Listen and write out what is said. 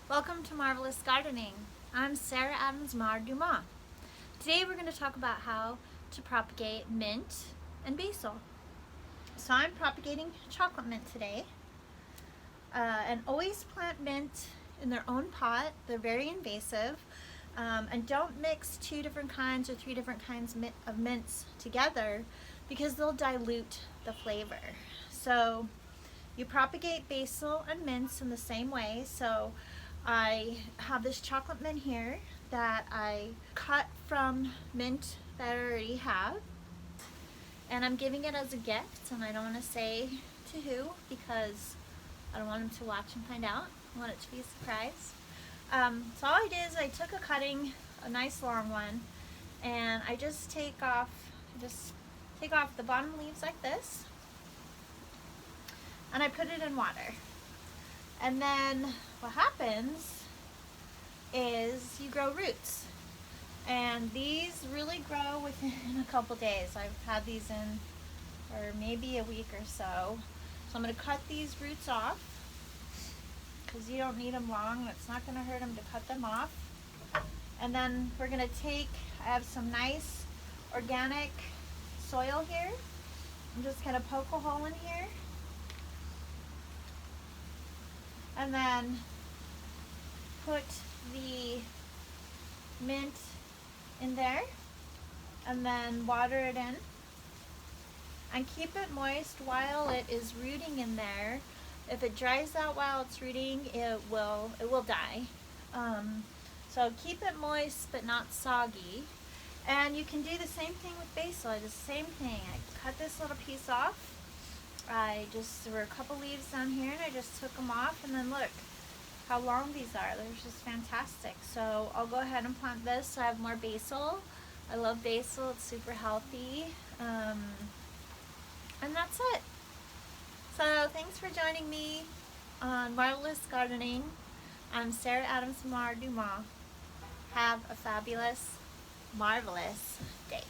Welcome to Marrvelous Gardening. I'm Sarah Adams Dumas. Today we're going to talk about how to propagate mint and basil. So I'm propagating chocolate mint today. And always plant mint in their own pot. They're very invasive. And don't mix two different kinds or three different kinds of mints together because they'll dilute the flavor. So you propagate basil and mints in the same way. So I have this chocolate mint here that I cut from mint that I already have, and I'm giving it as a gift, and I don't want to say to who because I don't want them to watch and find out. I want it to be a surprise. So all I did is I took a cutting, a nice long one, and I just take off the bottom leaves like this, and I put it in water. And then what happens is you grow roots. And these really grow within a couple days. I've had these in for maybe a week or so. So I'm going to cut these roots off because you don't need them long. It's not going to hurt them to cut them off. And then we're going to I have some nice organic soil here. I'm just going to poke a hole in here. And then put the mint in there and then water it in and keep it moist while it is rooting in there. If it dries out while it's rooting, it will die. So keep it moist but not soggy. And you can do the same thing with basil. The same thing. I cut this little piece off. There were a couple leaves down here and I just took them off, and then look how long these are. They're just fantastic. So I'll go ahead and plant this so I have more basil. I love basil, it's super healthy. And that's it. So thanks for joining me on Marrvelous Gardening. I'm Sarah Adams Dumas. Have a fabulous, marvelous day.